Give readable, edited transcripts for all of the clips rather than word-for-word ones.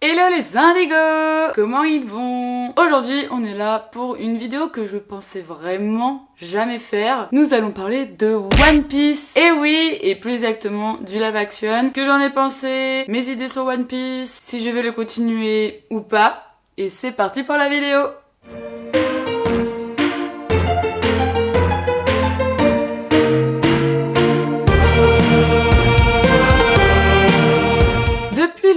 Hello les indigos! Comment ils vont? Aujourd'hui, on est là pour une vidéo que je pensais vraiment jamais faire. Nous allons parler de One Piece. Et oui, et plus exactement du live action. Que j'en ai pensé, mes idées sur One Piece, si je vais le continuer ou pas. Et c'est parti pour la vidéo!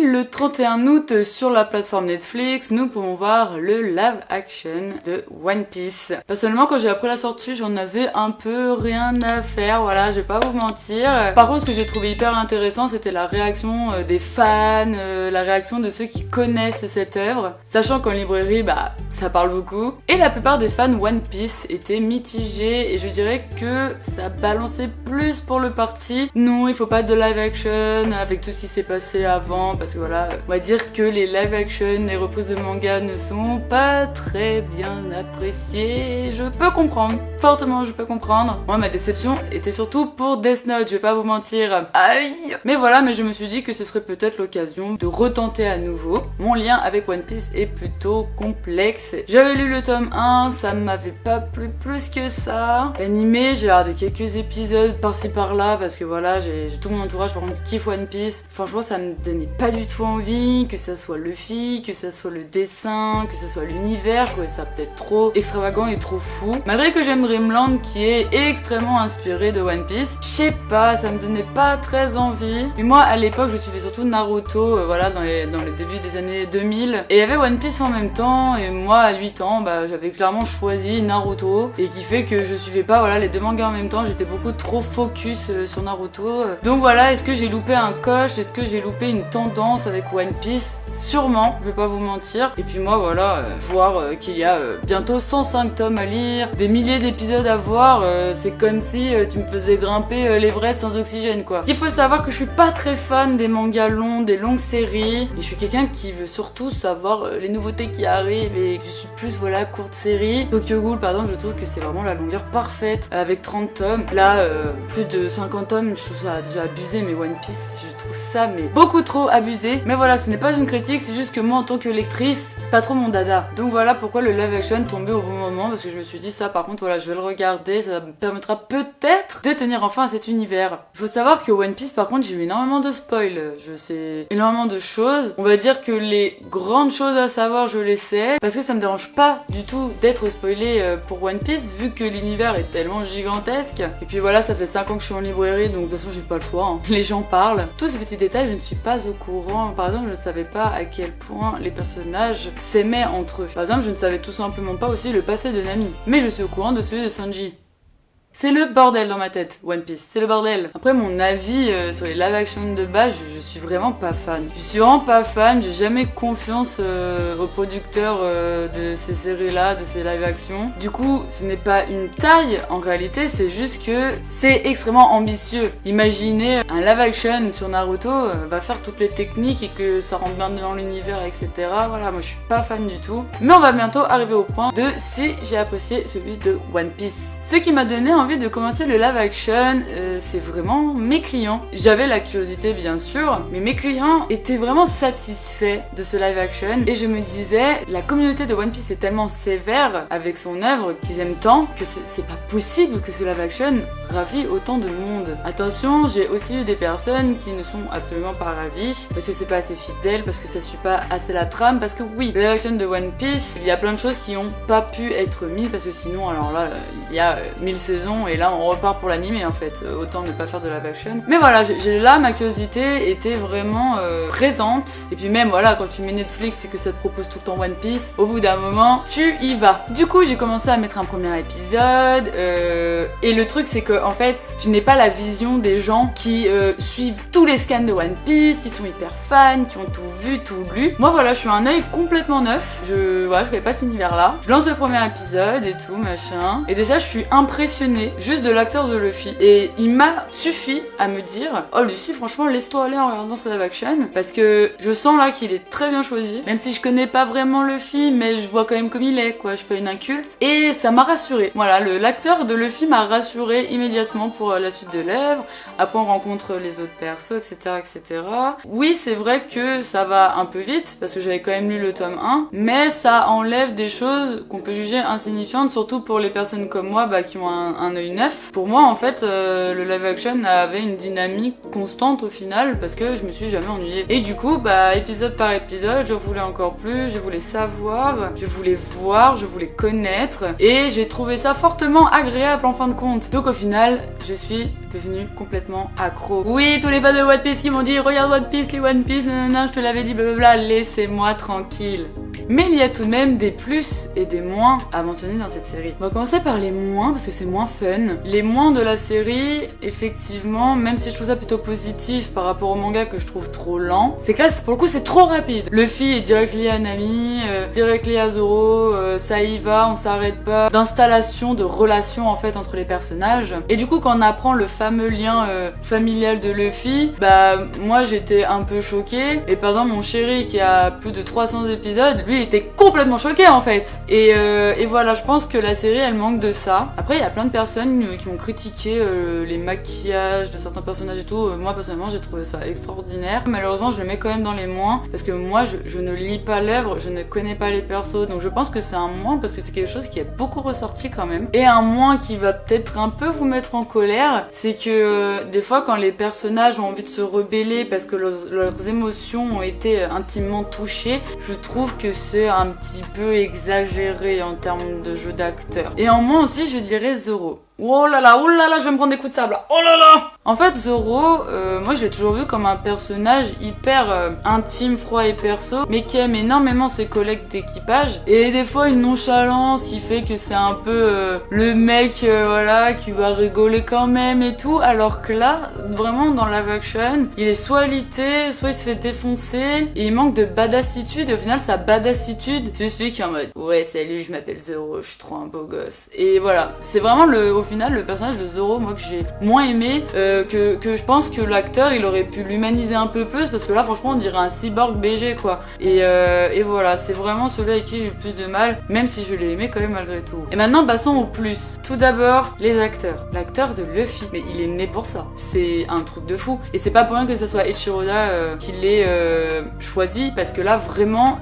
Le 31 août sur la plateforme Netflix, nous pouvons voir le live action de One Piece. Personnellement, quand j'ai appris la sortie, j'en avais un peu rien à faire, voilà, je vais pas vous mentir. Par contre, ce que j'ai trouvé hyper intéressant, c'était la réaction des fans, la réaction de ceux qui connaissent cette œuvre, sachant qu'en librairie, ça parle beaucoup. Et la plupart des fans One Piece étaient mitigés, et je dirais que ça balançait plus pour le parti. Non, il faut pas de live action avec tout ce qui s'est passé avant, parce que voilà, on va dire que les live action, les reprises de manga ne sont pas très bien appréciées. Je peux comprendre, fortement je peux comprendre. Moi, ma déception était surtout pour Death Note, je vais pas vous mentir. Aïe! Mais voilà, mais je me suis dit que ce serait peut-être l'occasion de retenter à nouveau. Mon lien avec One Piece est plutôt complexe. J'avais lu le tome 1, ça m'avait pas plu plus que ça. L'animé, j'ai regardé quelques épisodes par-ci par-là, parce que voilà, j'ai tout mon entourage par contre qui kiffe One Piece. Franchement, ça me donnait pas du tout envie, que ça soit Luffy, que ça soit le dessin, que ça soit l'univers. Je trouvais ça peut-être trop extravagant et trop fou. Malgré que j'aime Dreamland qui est extrêmement inspiré de One Piece, je sais pas, ça me donnait pas très envie. Et moi à l'époque je suivais surtout Naruto, voilà, dans les débuts des années 2000. Et il y avait One Piece en même temps, et moi à 8 ans, j'avais clairement choisi Naruto. Et qui fait que je suivais pas voilà, les deux mangas en même temps, j'étais beaucoup trop focus sur Naruto. Donc voilà, est-ce que j'ai loupé un coche? Est-ce que j'ai loupé une tendance avec One Piece? Sûrement, je vais pas vous mentir. Et puis moi voilà, voir qu'il y a bientôt 105 tomes à lire, des milliers d'épisodes à voir, c'est comme si tu me faisais grimper l'Everest sans oxygène quoi. Il faut savoir que je suis pas très fan des mangas longs, des longues séries, et je suis quelqu'un qui veut surtout savoir les nouveautés qui arrivent, et je suis plus voilà courte série. Tokyo Ghoul par exemple, je trouve que c'est vraiment la longueur parfaite avec 30 tomes. Là, plus de 50 tomes, je trouve ça déjà abusé, mais One Piece, je trouve ça mais beaucoup trop abusé. Mais voilà, ce n'est pas une critique, c'est juste que moi en tant que lectrice, c'est pas trop mon dada. Donc voilà pourquoi le live action tombait au bon moment, parce que je me suis dit ça par contre voilà, je vais le regarder, ça me permettra peut-être de tenir enfin à cet univers. Il faut savoir que One Piece par contre, j'ai eu énormément de spoil, je sais énormément de choses. On va dire que les grandes choses à savoir, je les sais, parce que ça me dérange pas du tout d'être spoilé pour One Piece, vu que l'univers est tellement gigantesque. Et puis voilà, ça fait 5 ans que je suis en librairie, donc de toute façon j'ai pas le choix, hein. Les gens parlent. Tous ces petits détails, je ne suis pas au courant. Par exemple, je ne savais pas à quel point les personnages s'aimaient entre eux. Par exemple, je ne savais tout simplement pas aussi le passé de Nami. Mais je suis au courant de celui de Sanji. C'est le bordel dans ma tête, One Piece, c'est le bordel. Après mon avis sur les live action de base, je suis vraiment pas fan. Je suis vraiment pas fan, j'ai jamais confiance aux producteurs de ces séries-là, de ces live action. Du coup, ce n'est pas une taille en réalité, c'est juste que c'est extrêmement ambitieux. Imaginez un live action sur Naruto va faire toutes les techniques et que ça rentre bien dans l'univers, etc. Voilà, moi je suis pas fan du tout. Mais on va bientôt arriver au point de si j'ai apprécié celui de One Piece. Ce qui m'a donné envie de commencer le live action, c'est vraiment mes clients. J'avais la curiosité bien sûr, mais mes clients étaient vraiment satisfaits de ce live action, et je me disais, la communauté de One Piece est tellement sévère avec son œuvre qu'ils aiment tant que c'est pas possible que ce live action ravit autant de monde. Attention, j'ai aussi eu des personnes qui ne sont absolument pas ravies parce que c'est pas assez fidèle, parce que ça suit pas assez la trame, parce que oui, le live action de One Piece, il y a plein de choses qui ont pas pu être mises, parce que sinon alors là il y a 1000 saisons et là on repart pour l'animé en fait, autant ne pas faire de live action. Mais voilà, là ma curiosité était vraiment présente, et puis même voilà, quand tu mets Netflix et que ça te propose tout le temps One Piece, au bout d'un moment tu y vas. Du coup j'ai commencé à mettre un premier épisode, et le truc c'est que en fait je n'ai pas la vision des gens qui suivent tous les scans de One Piece, qui sont hyper fans, qui ont tout vu, tout lu. Moi voilà, je suis un œil complètement neuf, je connais pas cet univers là. Je lance le premier épisode et tout machin, et déjà je suis impressionnée impressionné juste de l'acteur de Luffy. Et il m'a suffi à me dire, oh Lucie, franchement, laisse-toi aller en regardant ce live action, parce que je sens là qu'il est très bien choisi, même si je connais pas vraiment Luffy, mais je vois quand même comme il est, quoi, je suis pas une inculte. Et ça m'a rassuré. Voilà, l'acteur de Luffy m'a rassuré immédiatement pour la suite de l'œuvre. Après on rencontre les autres persos, etc., etc. Oui, c'est vrai que ça va un peu vite, parce que j'avais quand même lu le tome 1, mais ça enlève des choses qu'on peut juger insignifiantes, surtout pour les personnes comme moi qui ont un œil neuf. Pour moi, en fait, le live action avait une dynamique constante au final, parce que je me suis jamais ennuyée. Et du coup, épisode par épisode, je voulais encore plus, je voulais savoir, je voulais voir, je voulais connaître, et j'ai trouvé ça fortement agréable en fin de compte. Donc au final, je suis devenue complètement accro. Oui, tous les fans de One Piece qui m'ont dit regarde One Piece, les One Piece, nanana, je te l'avais dit, blablabla, laissez-moi tranquille. Mais il y a tout de même des plus et des moins à mentionner dans cette série. On va commencer par les moins parce que c'est moins fun. Les moins de la série, effectivement, même si je trouve ça plutôt positif par rapport au manga que je trouve trop lent, c'est que là, pour le coup, c'est trop rapide. Luffy est direct lié à Nami, direct lié à Zoro, ça y va, on s'arrête pas. D'installation, de relation en fait entre les personnages. Et du coup, quand on apprend le fameux lien familial de Luffy, moi j'étais un peu choquée. Et par exemple, mon chéri qui a plus de 300 épisodes, lui il était complètement choqué en fait. Et voilà, je pense que la série elle manque de ça. Après il y a plein de personnes qui m'ont critiqué les maquillages de certains personnages et tout. Moi personnellement j'ai trouvé ça extraordinaire. Malheureusement je le mets quand même dans les moins parce que moi je ne lis pas l'œuvre, je ne connais pas les persos, donc je pense que c'est un moins parce que c'est quelque chose qui est beaucoup ressorti quand même. Et un moins qui va peut-être un peu vous mettre en colère, c'est que des fois quand les personnages ont envie de se rebeller parce que leurs émotions ont été intimement touchées, je trouve que c'est un petit peu exagéré en termes de jeu d'acteur. Et en moins aussi, je dirais Zoro. Oh là là, je vais me prendre des coups de sable. Oh là là. En fait, Zoro, moi je l'ai toujours vu comme un personnage hyper intime, froid et perso, mais qui aime énormément ses collègues d'équipage. Et des fois une nonchalance qui fait que c'est un peu le mec, voilà, qui va rigoler quand même et tout. Alors que là, vraiment dans live action, il est soit alité, soit il se fait défoncer, et il manque de badassitude. Et au final, sa badassitude, c'est celui qui est en mode ouais, salut, je m'appelle Zoro, je suis trop un beau gosse. Et voilà, c'est vraiment au final le personnage de Zoro, moi que j'ai moins aimé, que je pense que l'acteur il aurait pu l'humaniser un peu plus, parce que là franchement on dirait un cyborg BG quoi. Et voilà, c'est vraiment celui avec qui j'ai le plus de mal, même si je l'ai aimé quand même malgré tout. Et maintenant passons au plus. Tout d'abord les acteurs. L'acteur de Luffy, mais il est né pour ça. C'est un truc de fou. Et c'est pas pour rien que ce soit Eiichiro-Oda qui l'ait choisi, parce que là vraiment,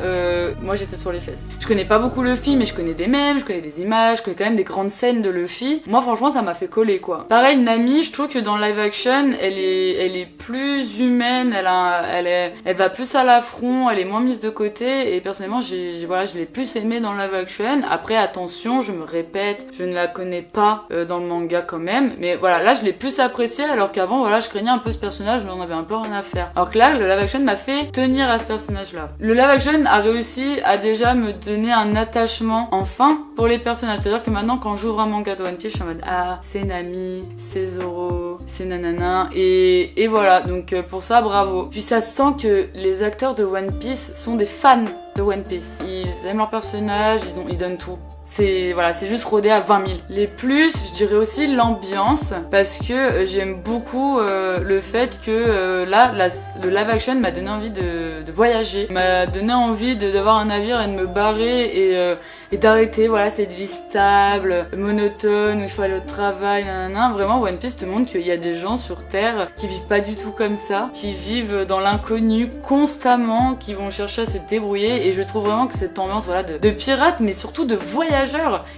moi j'étais sur les fesses. Je connais pas beaucoup Luffy, mais je connais des mèmes, je connais des images, je connais quand même des grandes scènes de Luffy. Moi franchement ça m'a fait coller quoi. Pareil Nami, je trouve que dans live action elle est plus humaine, elle va plus à l'affront, elle est moins mise de côté, et personnellement je l'ai plus aimée dans live action. Après attention, je me répète, je ne la connais pas dans le manga quand même, mais voilà, là je l'ai plus appréciée, alors qu'avant voilà je craignais un peu ce personnage, j'en avais un peu rien à faire. Alors que là le live action m'a fait tenir à ce personnage là. Le live action a réussi à déjà me donner un attachement enfin pour les personnages, c'est-à-dire que maintenant quand j'ouvre un manga de One Piece je suis en mode ah c'est Nami, c'est Zoro, c'est nanana, et voilà, donc pour ça bravo. Puis ça sent que les acteurs de One Piece sont des fans de One Piece, ils aiment leur personnage, ils donnent tout. C'est juste rodé à 20 000. Les plus, je dirais aussi l'ambiance, parce que j'aime beaucoup le fait que le live action m'a donné envie de voyager, m'a donné envie d'avoir un navire et de me barrer et d'arrêter cette vie stable, monotone, où il faut aller au travail, nanana. Vraiment, One Piece te montre qu'il y a des gens sur Terre qui vivent pas du tout comme ça, qui vivent dans l'inconnu constamment, qui vont chercher à se débrouiller, et je trouve vraiment que cette ambiance de pirates, mais surtout de voyageurs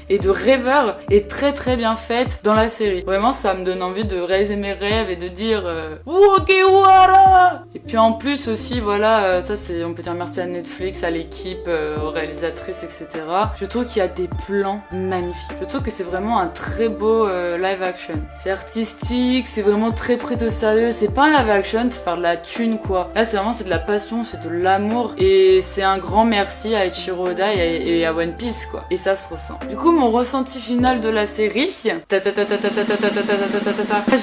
et de rêveurs est très très bien faite dans la série. Vraiment, ça me donne envie de réaliser mes rêves et de dire Wakiwara. Et puis en plus aussi, ça c'est, on peut dire merci à Netflix, à l'équipe, aux réalisatrices, etc. Je trouve qu'il y a des plans magnifiques. Je trouve que c'est vraiment un très beau live action. C'est artistique, Netflix c'est vraiment très pris au sérieux, c'est pas un live action pour faire de la thune quoi. Là c'est vraiment c'est de la passion, c'est de l'amour et c'est un grand merci à Eiichiro Oda et à One Piece quoi. Et ça se ressent. Du coup mon ressenti final de la série, j'ai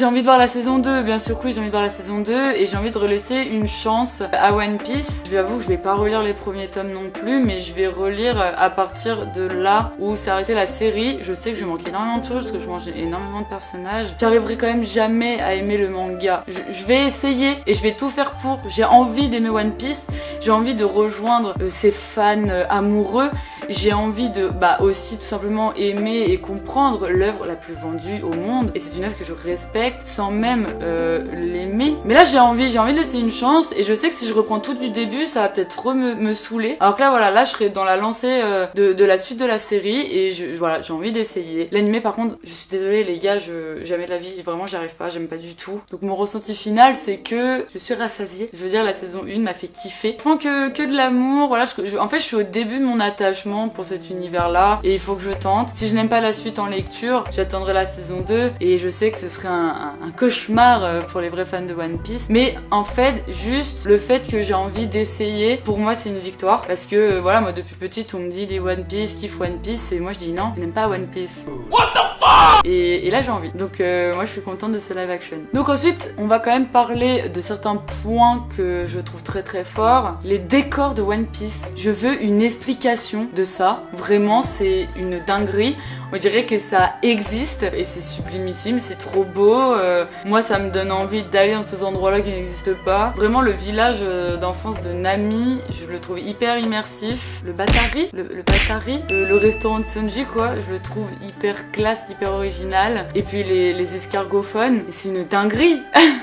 envie de voir la saison 2, bien sûr oui j'ai envie de voir la saison 2 et j'ai envie de relaisser une chance à One Piece. Je lui avoue que je vais pas relire les premiers tomes non plus, mais je vais relire à partir de là où s'est arrêtée la série. Je sais que je vais manquer énormément de choses parce que je mange énormément de personnages. J'arriverai quand même jamais à aimer le manga. Je vais essayer et je vais tout faire pour. J'ai envie d'aimer One Piece, j'ai envie de rejoindre ces fans amoureux. J'ai envie de aussi tout simplement aimer et comprendre l'œuvre la plus vendue au monde. Et c'est une œuvre que je respecte sans même l'aimer. Mais là j'ai envie de laisser une chance. Et je sais que si je reprends tout du début, ça va peut-être me saouler. Alors que là voilà, là je serai dans la lancée de la suite de la série. Et voilà, j'ai envie d'essayer. L'animé par contre, je suis désolée les gars, jamais de la vie, vraiment j'y arrive pas, j'aime pas du tout. Donc mon ressenti final c'est que je suis rassasiée. Je veux dire la saison 1 m'a fait kiffer. Je prends que de l'amour, voilà, en fait je suis au début de mon attachement pour cet univers-là et il faut que je tente. Si je n'aime pas la suite en lecture, j'attendrai la saison 2 et je sais que ce serait un cauchemar pour les vrais fans de One Piece. Mais en fait, juste le fait que j'ai envie d'essayer, pour moi c'est une victoire parce que voilà, moi depuis petite on me dit les One Piece, kiffe One Piece et moi je dis non, je n'aime pas One Piece. What the fuck? Et là j'ai envie. Donc moi je suis contente de ce live action. Donc ensuite, on va quand même parler de certains points que je trouve très très forts. Les décors de One Piece. Je veux une explication de ça. Vraiment, c'est une dinguerie. On dirait que ça existe et c'est sublimissime, c'est trop beau. Moi, ça me donne envie d'aller dans ces endroits-là qui n'existent pas. Vraiment, le village d'enfance de Nami, je le trouve hyper immersif. Le Batari, le restaurant de Sanji, quoi, je le trouve hyper classe, hyper original. Et puis les escargophones, c'est une dinguerie.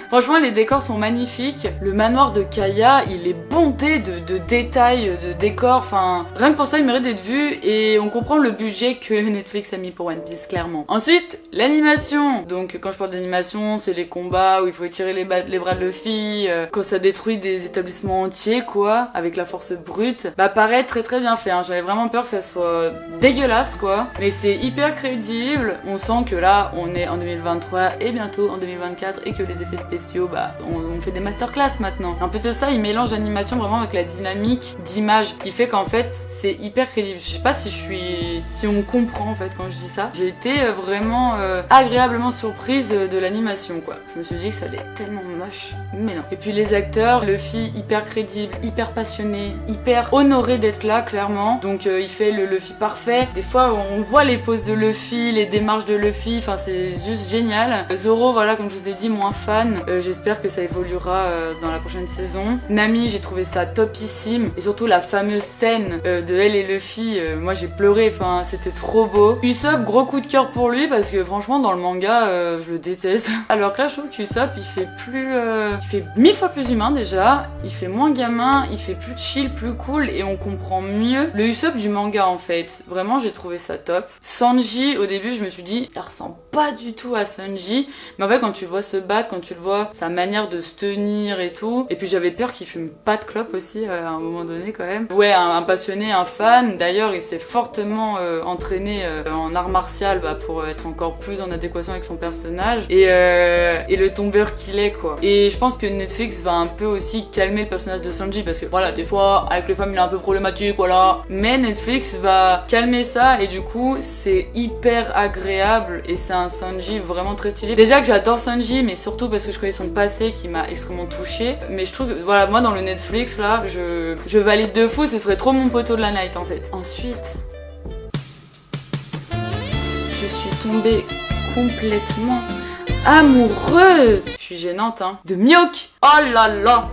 Franchement, les décors sont magnifiques. Le manoir de Kaya, il est bondé de détails, de décors. Enfin, rien que pour ça, il mérite d'être vu et on comprend le budget que Netflix a mis pour One Piece, clairement. Ensuite, l'animation. Donc, quand je parle d'animation, c'est les combats où il faut étirer les bras de Luffy, quand ça détruit des établissements entiers, quoi, avec la force brute. Paraît très très bien fait. Hein. J'avais vraiment peur que ça soit dégueulasse, quoi. Mais c'est hyper crédible. On sent que là, on est en 2023 et bientôt en 2024 et que les effets spéciaux, on fait des masterclass maintenant. En plus de ça, il mélange l'animation vraiment avec la dynamique d'image qui fait qu'en fait, c'est hyper crédible. Je sais pas si on me comprend en fait quand je dis ça. J'ai été vraiment agréablement surprise de l'animation quoi. Je me suis dit que ça allait être tellement moche, mais non. Et puis les acteurs, Luffy hyper crédible, hyper passionné, hyper honoré d'être là clairement. Donc il fait le Luffy parfait. Des fois on voit les poses de Luffy, les démarches de Luffy, enfin c'est juste génial. Zoro voilà comme je vous ai dit moins fan. J'espère que ça évoluera dans la prochaine saison. Nami j'ai trouvé ça topissime et surtout la fameuse scène de elle et Luffy, moi j'ai pleuré, enfin c'était trop beau. Usopp gros coup de cœur pour lui parce que franchement dans le manga je le déteste. Alors que là je trouve qu'Usopp il fait 1000 fois plus humain déjà, il fait moins gamin, il fait plus chill, plus cool et on comprend mieux le Usopp du manga en fait. Vraiment j'ai trouvé ça top. Sanji au début je me suis dit il ressemble pas du tout à Sanji, mais en fait quand tu le vois se battre, quand tu le vois sa manière de se tenir et tout, et puis j'avais peur qu'il fume pas de clope aussi à un moment donné quand même. Ouais un passionné, un fan, d'ailleurs il s'est fortement entraîné en art martial pour être encore plus en adéquation avec son personnage et le tombeur qu'il est quoi. Et je pense que Netflix va un peu aussi calmer le personnage de Sanji parce que voilà des fois avec les femmes il est un peu problématique voilà, mais Netflix va calmer ça et du coup c'est hyper agréable et c'est un Sanji vraiment très stylé. Déjà que j'adore Sanji mais surtout parce que je connais son passé qui m'a extrêmement touchée, mais je trouve que voilà moi dans le Netflix là je valide de fou, ce serait trop mon poteau de la night en fait. Ensuite je suis tombée complètement amoureuse, je suis gênante hein, de Mihawk. Oh là là.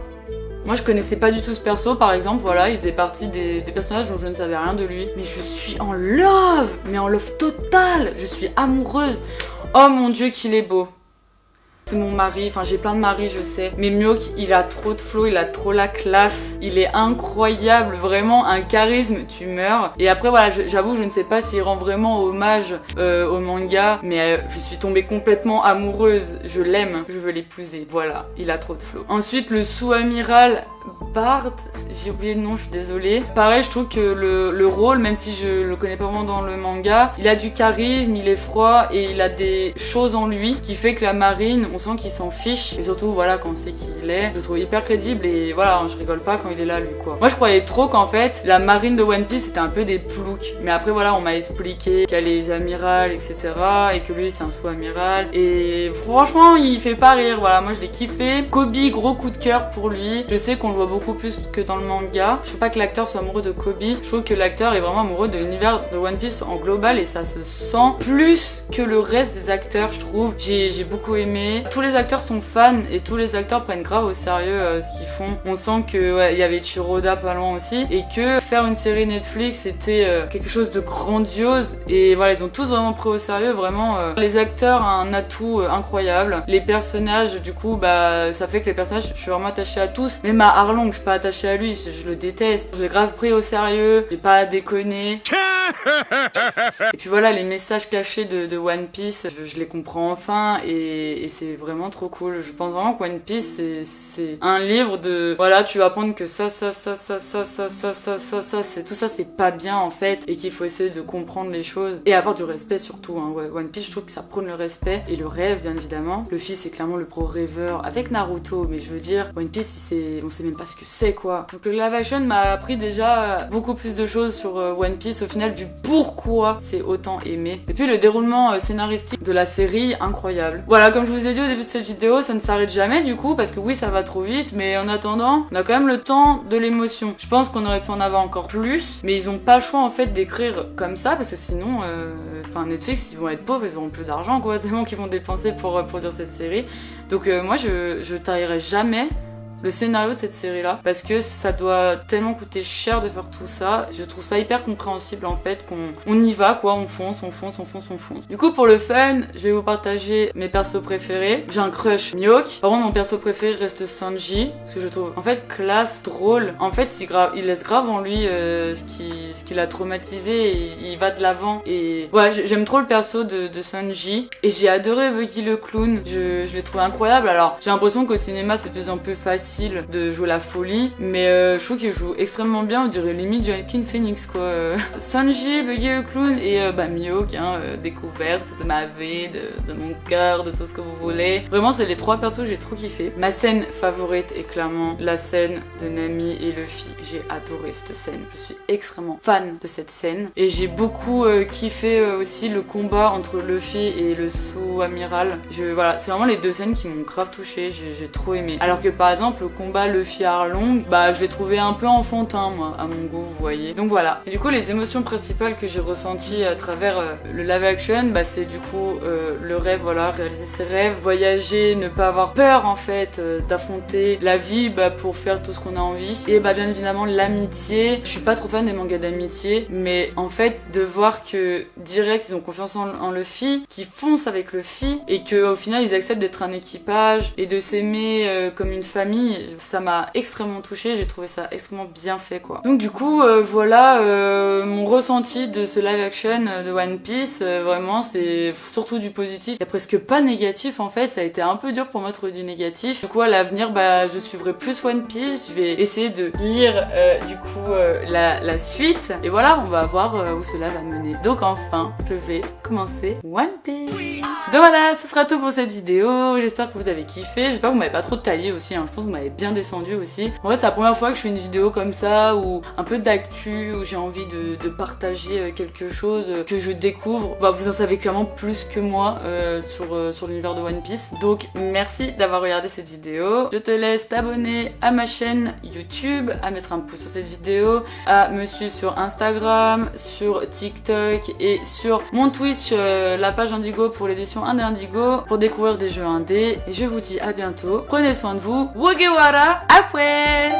Moi je connaissais pas du tout ce perso par exemple, voilà, il faisait partie des personnages dont je ne savais rien de lui. Mais je suis en love, mais en love total, je suis amoureuse. Oh mon dieu qu'il est beau. C'est mon mari, enfin j'ai plein de maris je sais, mais Mihawk il a trop de flow, il a trop la classe, il est incroyable, vraiment un charisme, tu meurs. Et après voilà, j'avoue je ne sais pas s'il rend vraiment hommage au manga, mais je suis tombée complètement amoureuse, je l'aime, je veux l'épouser, voilà, il a trop de flow. Ensuite le sous-amiral Bard, j'ai oublié le nom, je suis désolée. Pareil, je trouve que le rôle, même si je le connais pas vraiment dans le manga, il a du charisme, il est froid et il a des choses en lui qui fait que la marine, on sent qu'il s'en fiche, et surtout voilà quand on sait qui il est, je le trouve hyper crédible et voilà, je rigole pas quand il est là lui quoi. Moi je croyais trop qu'en fait la marine de One Piece c'était un peu des ploucs, mais après voilà on m'a expliqué qu'il y a les amirals etc et que lui c'est un sous-amiral et franchement il fait pas rire, voilà moi je l'ai kiffé. Kobe, gros coup de cœur pour lui, je sais qu'on le voit beaucoup plus que dans le manga, je trouve pas que l'acteur soit amoureux de Kobe, je trouve que l'acteur est vraiment amoureux de l'univers de One Piece en global et ça se sent plus que le reste des acteurs je trouve. J'ai beaucoup aimé, tous les acteurs sont fans et tous les acteurs prennent grave au sérieux ce qu'ils font. On sent que ouais, il y avait Chiroda pas loin aussi et que faire une série Netflix c'était quelque chose de grandiose et voilà ils ont tous vraiment pris au sérieux, vraiment les acteurs ont un atout incroyable, les personnages du coup bah ça fait que les personnages je suis vraiment attachée à tous, même à Arlong je suis pas attachée à lui, je le déteste, je l'ai grave pris au sérieux, j'ai pas déconné. Et puis voilà les messages cachés de One Piece, je les comprends enfin et c'est vraiment trop cool. Je pense vraiment que One Piece c'est un livre de voilà tu vas apprendre que ça c'est tout ça c'est pas bien en fait et qu'il faut essayer de comprendre les choses et avoir du respect surtout hein. Ouais, One Piece je trouve que ça prône le respect et le rêve bien évidemment. Luffy c'est clairement le pro rêveur avec Naruto mais je veux dire One Piece on sait même pas ce que c'est quoi. Donc le live action m'a appris déjà beaucoup plus de choses sur One Piece au final du pourquoi c'est autant aimé. Et puis le déroulement scénaristique de la série incroyable. Voilà comme je vous ai dit au début de cette vidéo ça ne s'arrête jamais du coup parce que oui ça va trop vite mais en attendant on a quand même le temps de l'émotion. Je pense qu'on aurait pu en avoir encore plus mais ils ont pas le choix en fait d'écrire comme ça parce que sinon Netflix ils vont être pauvres, ils auront plus d'argent quoi tellement qu'ils vont dépenser pour produire cette série. Donc moi je tarirai jamais le scénario de cette série là parce que ça doit tellement coûter cher de faire tout ça. Je trouve ça hyper compréhensible en fait qu'on y va quoi, on fonce. Du coup pour le fun je vais vous partager mes persos préférés. J'ai un crush Mihawk, par contre mon perso préféré reste Sanji parce que je trouve en fait classe, drôle, en fait il laisse grave en lui ce qui l'a traumatisé et il va de l'avant et ouais j'aime trop le perso de Sanji et j'ai adoré Buggy le clown, je l'ai trouvé incroyable. Alors j'ai l'impression qu'au cinéma c'est de plus en plus facile de jouer la folie mais je trouve qu'il joue extrêmement bien, on dirait limite Joaquin Phoenix quoi. Sanji, Buggy le clown et Mihawk découverte de ma vie, de mon cœur, de tout ce que vous voulez. Vraiment c'est les trois persos que j'ai trop kiffé. Ma scène favorite est clairement la scène de Nami et Luffy, j'ai adoré cette scène, je suis extrêmement fan de cette scène et j'ai beaucoup kiffé aussi le combat entre Luffy et le sous-amiral. Voilà c'est vraiment les deux scènes qui m'ont grave touché, j'ai trop aimé. Alors que par exemple le combat Luffy Arlong, bah je l'ai trouvé un peu enfantin moi, à mon goût, vous voyez. Donc voilà. Et du coup les émotions principales que j'ai ressenties à travers le live action, bah c'est du coup le rêve, voilà, réaliser ses rêves, voyager, ne pas avoir peur en fait, d'affronter la vie pour faire tout ce qu'on a envie. Et bien évidemment l'amitié. Je suis pas trop fan des mangas d'amitié, mais en fait de voir que direct ils ont confiance en Luffy, qu'ils foncent avec Luffy et qu'au final ils acceptent d'être un équipage et de s'aimer comme une famille, ça m'a extrêmement touchée, j'ai trouvé ça extrêmement bien fait quoi. Donc du coup voilà mon ressenti de ce live action de One Piece, vraiment c'est surtout du positif, il y a presque pas de négatif en fait, ça a été un peu dur pour moi de trouver du négatif. Du coup à l'avenir je suivrai plus One Piece, je vais essayer de lire du coup la suite et voilà on va voir où cela va mener. Donc enfin je vais commencer One Piece. Donc voilà, ce sera tout pour cette vidéo, j'espère que vous avez kiffé, j'espère que vous m'avez pas trop taillé aussi, je pense que vous m'avez bien descendu aussi. En fait c'est la première fois que je fais une vidéo comme ça, ou un peu d'actu, où j'ai envie de partager quelque chose que je découvre. Vous en savez clairement plus que moi sur l'univers de One Piece. Donc merci d'avoir regardé cette vidéo. Je te laisse t'abonner à ma chaîne YouTube, à mettre un pouce sur cette vidéo, à me suivre sur Instagram, sur TikTok et sur mon Twitch, la page Indigo pour l'édition Indé Indigo, pour découvrir des jeux indés. Et je vous dis à bientôt. Prenez soin de vous. Wugewara, après!